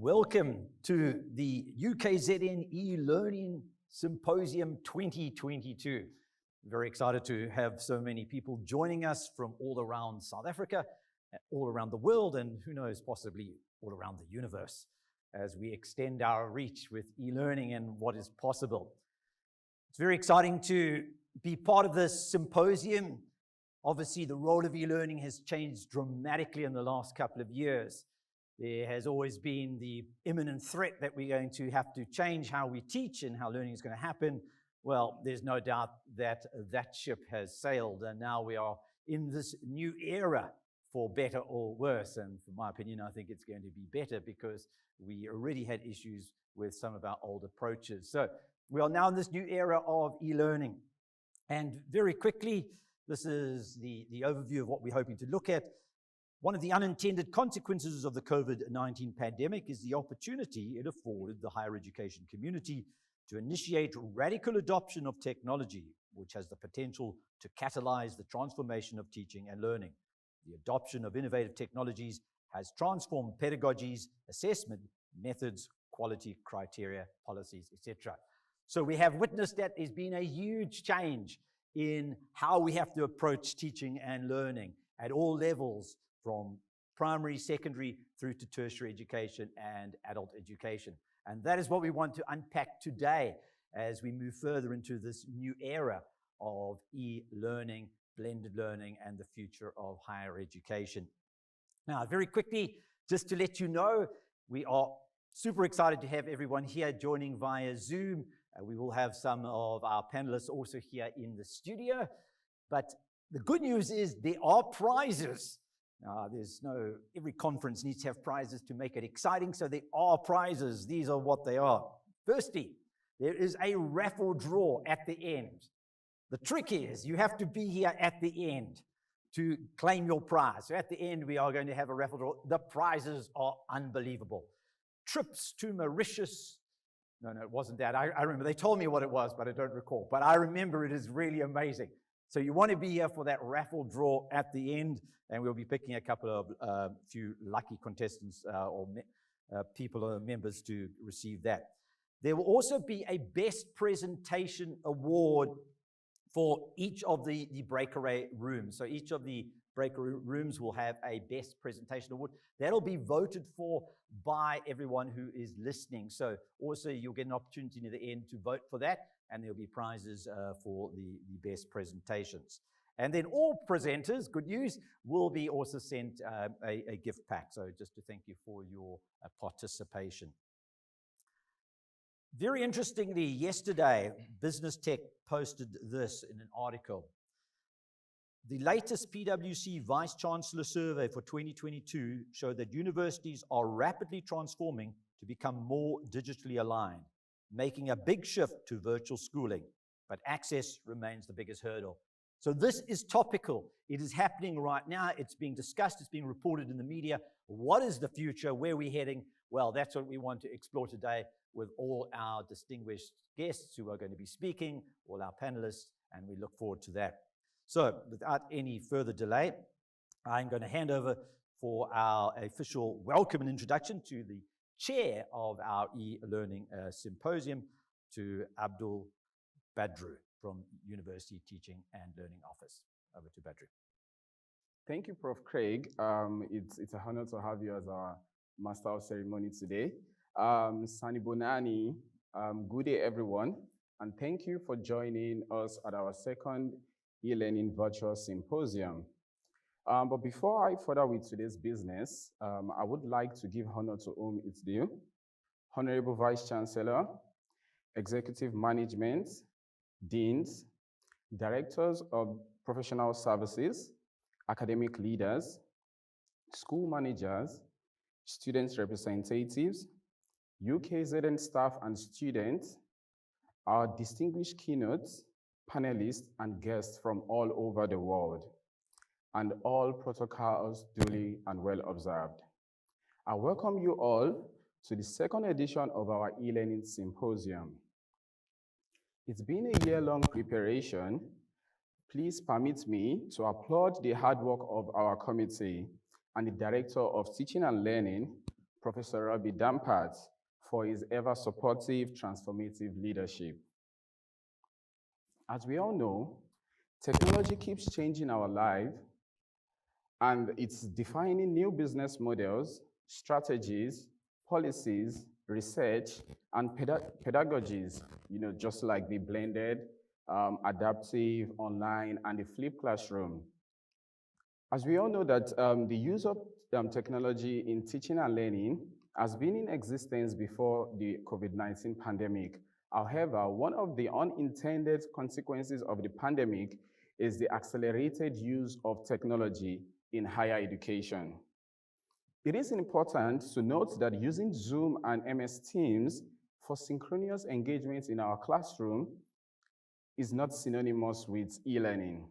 Welcome to the UKZN e-Learning Symposium 2022. Very excited to have so many people joining us from all around South Africa, all around the world, and who knows, possibly all around the universe, as we extend our reach with e-learning and what is possible. It's very exciting to be part of this symposium. Obviously, the role of e-learning has changed dramatically in the last couple of years. There has always been the imminent threat that we're going to have to change how we teach and how learning is going to happen. Well, there's no doubt that that ship has sailed, and now we are in this new era, for better or worse. And from my opinion, I think it's going to be better because we already had issues with some of our old approaches. So we are now in this new era of e-learning. And very quickly, this is the overview of what we're hoping to look at. One of the unintended consequences of the COVID-19 pandemic is the opportunity it afforded the higher education community to initiate radical adoption of technology, which has the potential to catalyze the transformation of teaching and learning. The adoption of innovative technologies has transformed pedagogies, assessment, methods, quality criteria, policies, etc. So we have witnessed that there's been a huge change in how we have to approach teaching and learning at all levels, from primary, secondary, through to tertiary education and adult education. And that is what we want to unpack today as we move further into this new era of e-learning, blended learning, and the future of higher education. Now, very quickly, just to let you know, we are super excited to have everyone here joining via Zoom. We will have some of our panelists also here in the studio. But the good news is there are prizes. Every conference needs to have prizes to make it exciting, so there are prizes. These are what they are. Firstly, there is a raffle draw at the end. The trick is you have to be here at the end to claim your prize. So at the end, we are going to have a raffle draw. The prizes are unbelievable. Trips to Mauritius. No, it wasn't that. I remember they told me what it was, but I don't recall. But I remember it is really amazing. So you want to be here for that raffle draw at the end, and we'll be picking a couple of few lucky contestants or people or members to receive that. There will also be a Best Presentation Award for each of the breakaway rooms. So each of the breakaway rooms will have a Best Presentation Award. That'll be voted for by everyone who is listening. So also you'll get an opportunity near the end to vote for that, and there'll be prizes for the best presentations. And then all presenters, good news, will be also sent a gift pack. So just to thank you for your participation. Very interestingly, yesterday, Business Tech posted this in an article. The latest PwC Vice-Chancellor survey for 2022 showed that universities are rapidly transforming to become more digitally aligned, making a big shift to virtual schooling, but access remains the biggest hurdle. So this is topical. It is happening right now. It's being discussed. It's being reported in the media. What is the future? Where are we heading? Well, that's what we want to explore today with all our distinguished guests who are going to be speaking, all our panelists, and we look forward to that. So without any further delay, I'm going to hand over for our official welcome and introduction to the chair of our e-learning symposium, to Badru from University Teaching and Learning Office. Over to Badru. Thank you, Prof. Craig. It's an honor to have you as our Master of Ceremony today. Sanibonani, good day, everyone, and thank you for joining us at our second e-learning virtual symposium. But before I further with today's business, I would like to give honor to whom it's due. Honorable Vice-Chancellor, Executive Management, Deans, Directors of Professional Services, Academic Leaders, School Managers, Students Representatives, UKZN staff and students, our distinguished keynotes, panelists, and guests from all over the world, and all protocols duly and well observed. I welcome you all to the second edition of our e-learning symposium. It's been a year-long preparation. Please permit me to applaud the hard work of our committee and the Director of Teaching and Learning Professor Robbie Dampart, for his ever-supportive, transformative leadership. As we all know, technology keeps changing our life, and it's defining new business models, strategies, policies, research, and pedagogies, just like the blended, adaptive, online, and the flipped classroom. As we all know that the use of technology in teaching and learning has been in existence before the COVID-19 pandemic. However, one of the unintended consequences of the pandemic is the accelerated use of technology in higher education. It is important to note that using Zoom and MS Teams for synchronous engagement in our classroom is not synonymous with e-learning.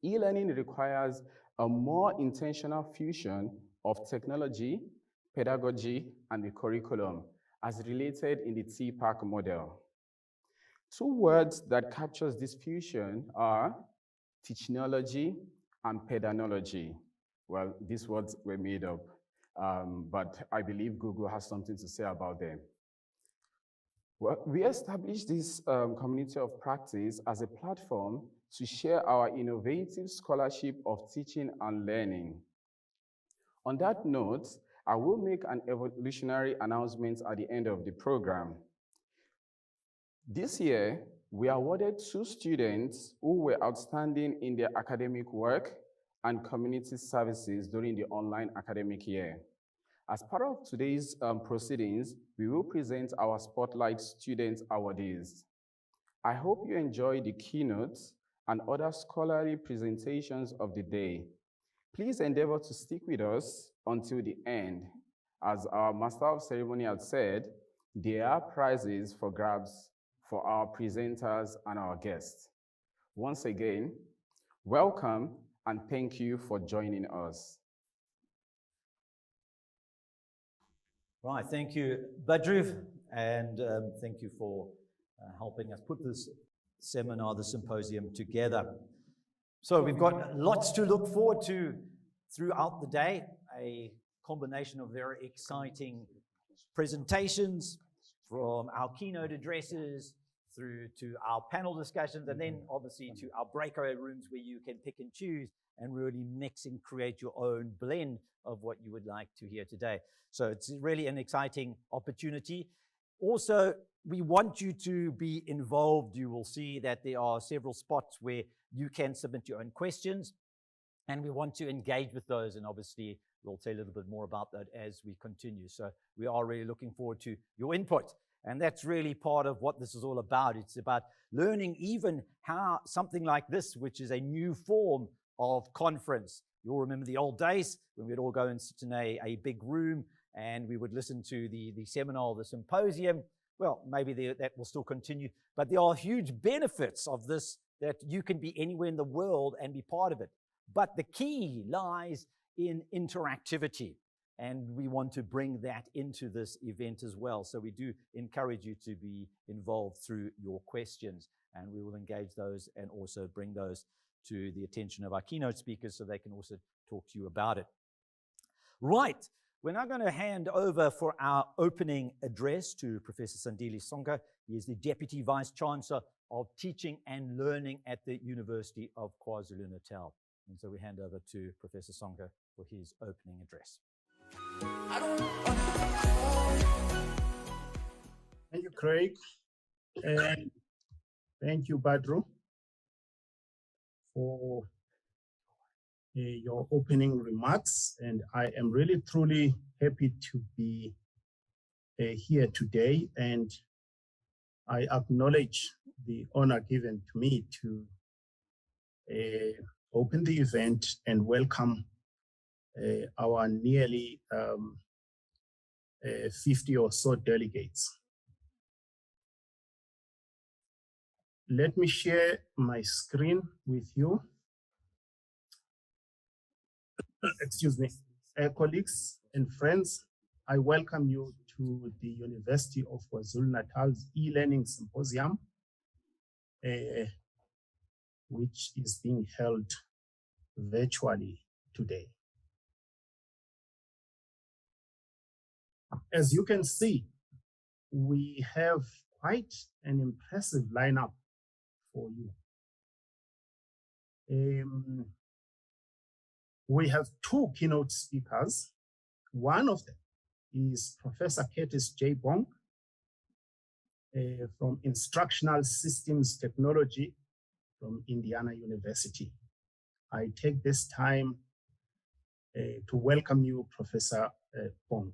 E-learning requires a more intentional fusion of technology, pedagogy, and the curriculum, as related in the TPACK model. Two words that captures this fusion are technology and pedagogy. Well, these words were made up, but I believe Google has something to say about them. Well, we established this community of practice as a platform to share our innovative scholarship of teaching and learning. On that note, I will make an evolutionary announcement at the end of the program. This year, we awarded 2 students who were outstanding in their academic work and community services during the online academic year. As part of today's proceedings, we will present our Spotlight Student Awardees. I hope you enjoy the keynotes and other scholarly presentations of the day. Please endeavor to stick with us until the end. As our Master of Ceremony had said, there are prizes for grabs for our presenters and our guests. Once again, welcome and thank you for joining us. Right, thank you, Badru, and thank you for helping us put this seminar, the symposium together. So we've got lots to look forward to throughout the day, a combination of very exciting presentations from our keynote addresses through to our panel discussions, and then obviously to our breakout rooms where you can pick and choose and really mix and create your own blend of what you would like to hear today. So it's really an exciting opportunity. Also, we want you to be involved. You will see that there are several spots where you can submit your own questions, and we want to engage with those, and obviously we'll say a little bit more about that as we continue. So we are really looking forward to your input, and that's really part of what this is all about. It's about learning even how something like this, which is a new form of conference. You'll remember the old days when we'd all go and sit in a big room and we would listen to the seminar, the symposium. Well, maybe that will still continue, but there are huge benefits of this, that you can be anywhere in the world and be part of it. But the key lies in interactivity, and we want to bring that into this event as well. So we do encourage you to be involved through your questions, and we will engage those and also bring those to the attention of our keynote speakers so they can also talk to you about it. Right, we're now going to hand over for our opening address to Professor Sandile Songca. He is the Deputy Vice-Chancellor of Teaching and Learning at the University of KwaZulu-Natal. And so we hand over to Professor Songca for his opening address. Thank you, Craig. And thank you, Badru, for your opening remarks. And I am really, truly happy to be here today. And I acknowledge the honor given to me to open the event and welcome our nearly 50 or so delegates. Let me share my screen with you. Excuse me. Colleagues and friends, I welcome you to the University of KwaZulu-Natal's e-learning symposium, which is being held virtually today. As you can see, we have quite an impressive lineup for you. We have two keynote speakers. One of them is Professor Curtis J. Bonk from Instructional Systems Technology from Indiana University. I take this time to welcome you, Professor Bonk.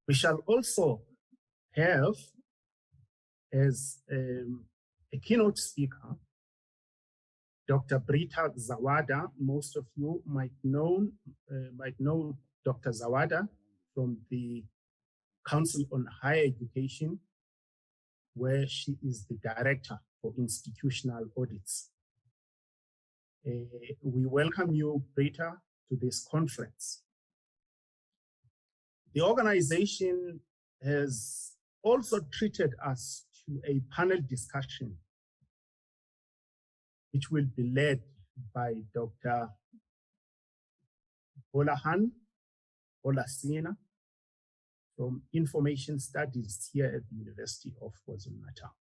We shall also have as a keynote speaker, Dr. Brita Zawada. Most of you might know Dr. Zawada from the Council on Higher Education, where she is the Director for Institutional Audits. We welcome you, Brita, to this conference. The organization has also treated us to a panel discussion, which will be led by Dr. Bolahan Olasina from Information Studies here at the University of KwaZulu-Natal.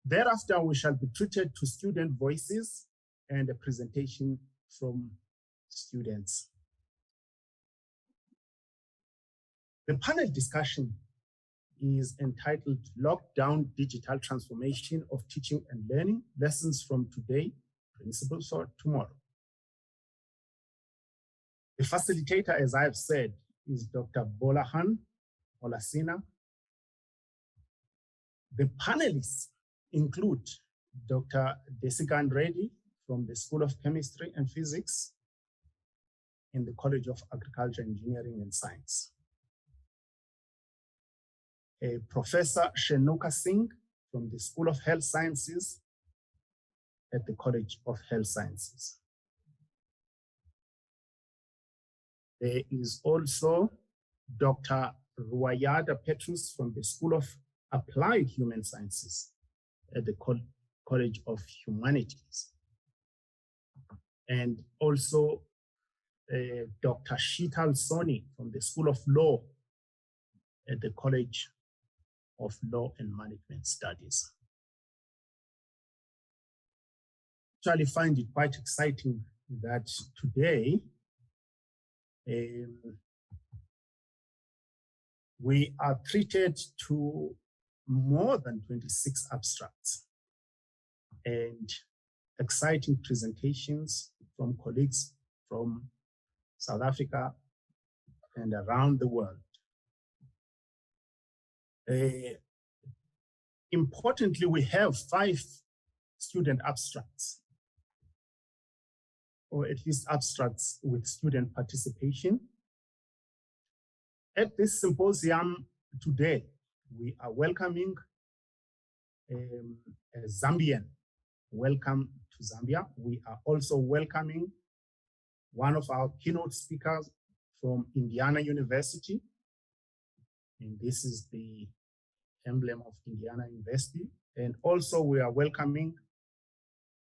Thereafter, we shall be treated to student voices and a presentation from students. The panel discussion is entitled Lockdown Digital Transformation of Teaching and Learning, Lessons from Today, Principles for Tomorrow. The facilitator, as I have said, is Dr. Bolahan Olasina. The panelists include Dr. Desikan Reddy from the School of Chemistry and Physics in the College of Agriculture, Engineering and Science. Professor Shenuka Singh from the School of Health Sciences at the College of Health Sciences. There is also Dr. Ruayada Petrus from the School of Applied Human Sciences at the College of Humanities. And also Dr. Sheetal Soni from the School of Law at the College of Law and Management Studies. I actually find it quite exciting that today we are treated to more than 26 abstracts and exciting presentations from colleagues from South Africa and around the world. Importantly, we have 5 student abstracts, or at least abstracts with student participation. At this symposium today, we are welcoming a Zambian. Welcome to Zambia. We are also welcoming one of our keynote speakers from Indiana University. And this is the emblem of Indiana University. And also we are welcoming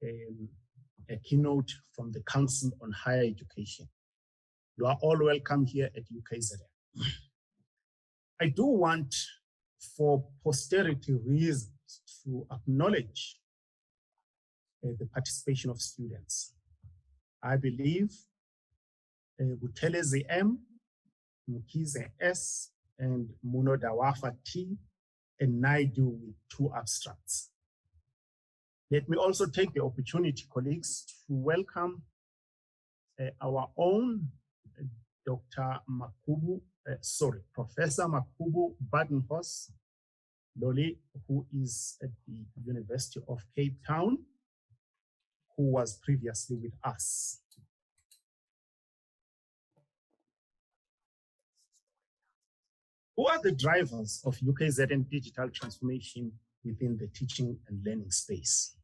a keynote from the Council on Higher Education. You are all welcome here at UKZN. I do want, for posterity reasons, to acknowledge the participation of students. I believe Butelezi M, Mukize S, and Muno Dawafa T, and Naidu with 2 abstracts. Let me also take the opportunity, colleagues, to welcome our own Professor Makubu Badenhorst Loli, who is at the University of Cape Town, who was previously with us. Who are the drivers of UKZN digital transformation within the teaching and learning space?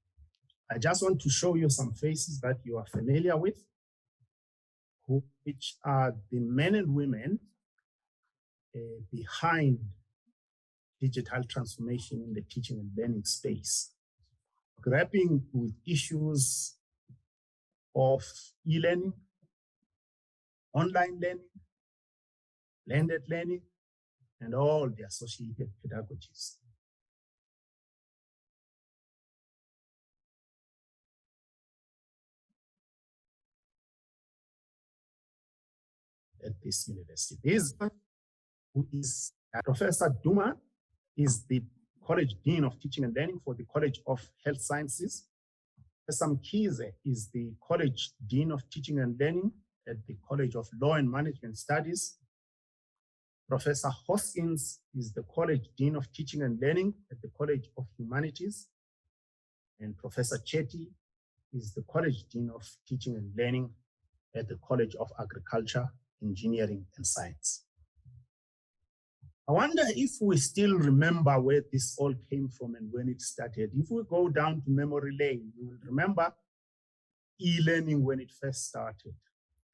I just want to show you some faces that you are familiar with, which are the men and women behind digital transformation in the teaching and learning space, grappling with issues of e-learning, online learning, blended learning, and all the associated pedagogies. At this university. This who is Professor Duma is the College Dean of Teaching and Learning for the College of Health Sciences. Professor Mkhize is the College Dean of Teaching and Learning at the College of Law and Management Studies. Professor Hoskins is the College Dean of Teaching and Learning at the College of Humanities. And Professor Chetty is the College Dean of Teaching and Learning at the College of Agriculture, Engineering and Science. I wonder if we still remember where this all came from and when it started. If we go down to memory lane, you will remember e-learning when it first started.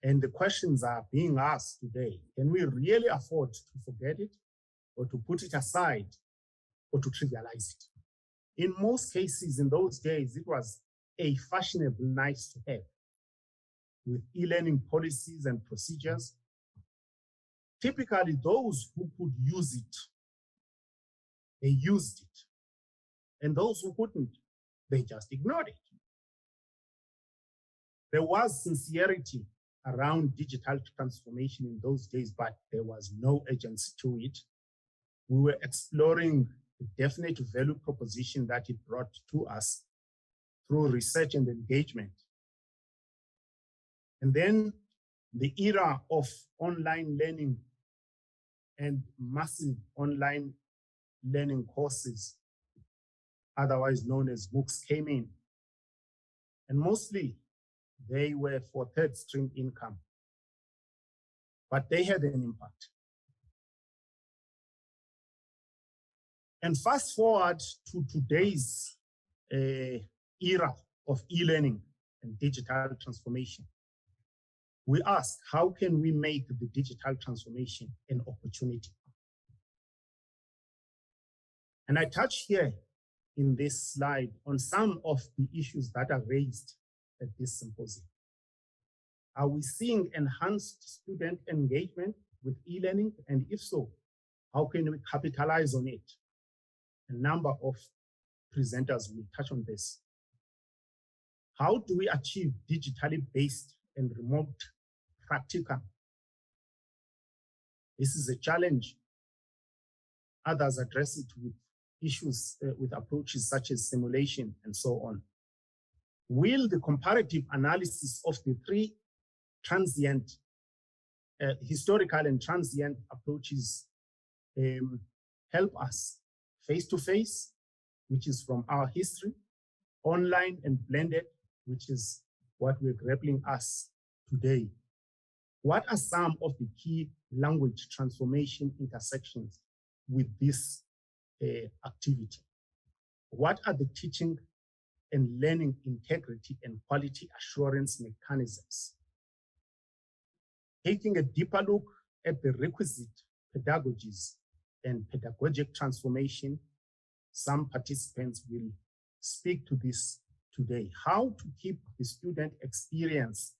And the questions are being asked today. Can we really afford to forget it or to put it aside or to trivialize it? In most cases in those days, it was a fashionable nice to have with e-learning policies and procedures. Typically, those who could use it, they used it. And those who couldn't, they just ignored it. There was sincerity around digital transformation in those days, but there was no urgency to it. We were exploring the definite value proposition that it brought to us through research and engagement. And then the era of online learning and massive online learning courses, otherwise known as MOOCs, came in. And mostly they were for third stream income, but they had an impact. And fast forward to today's era of e-learning and digital transformation. We ask, how can we make the digital transformation an opportunity? And I touch here in this slide on some of the issues that are raised at this symposium. Are we seeing enhanced student engagement with e-learning? And if so, how can we capitalize on it? A number of presenters will touch on this. How do we achieve digitally based and remote practicum? This is a challenge. Others address it with issues, with approaches such as simulation and so on. Will the comparative analysis of the three transient, historical and transient approaches help us? Face-to-face, which is from our history, online and blended, which is what we're grappling us today. What are some of the key language transformation intersections with this activity? What are the teaching and learning integrity and quality assurance mechanisms? Taking a deeper look at the requisite pedagogies and pedagogic transformation, some participants will speak to this today. How to keep the student experience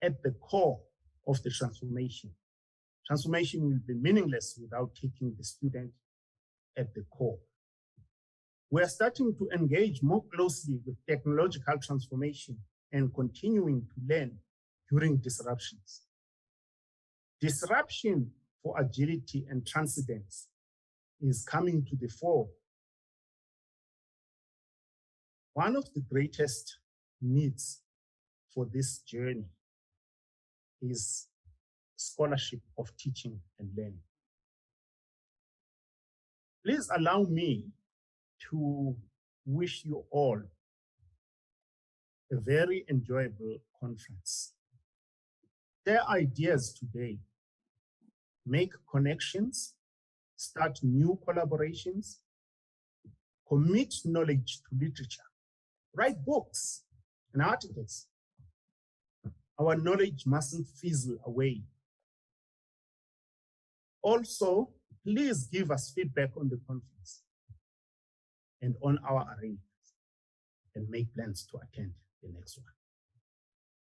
at the core of the transformation. Transformation will be meaningless without taking the student at the core. We're starting to engage more closely with technological transformation and continuing to learn during disruptions. Disruption for agility and transcendence is coming to the fore. One of the greatest needs for this journey is scholarship of teaching and learning. Please allow me to wish you all a very enjoyable conference. Share ideas today, make connections, start new collaborations, commit knowledge to literature, write books and articles. Our knowledge mustn't fizzle away. Also, please give us feedback on the conference and on our arrangements and make plans to attend the next one.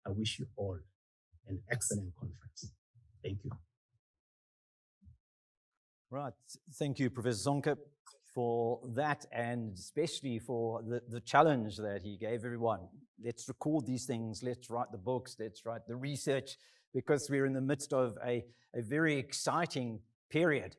I wish you all an excellent conference. Thank you. Right. Thank you, Professor Songca, for that, and especially for the challenge that he gave everyone. Let's record these things, let's write the books, let's write the research, because we're in the midst of a very exciting period.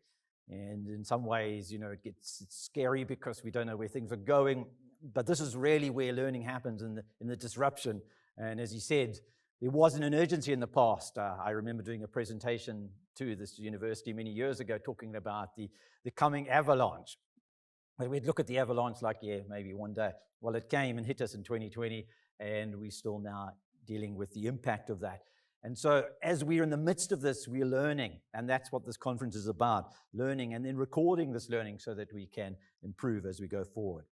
And in some ways, it gets scary because we don't know where things are going. But this is really where learning happens, in the disruption. And as he said, there wasn't an urgency in the past. I remember doing a presentation to this university many years ago talking about the coming avalanche. We'd look at the avalanche like, yeah, maybe one day. Well, it came and hit us in 2020, and we're still now dealing with the impact of that. And so as we're in the midst of this, we're learning, and that's what this conference is about, learning and then recording this learning so that we can improve as we go forward.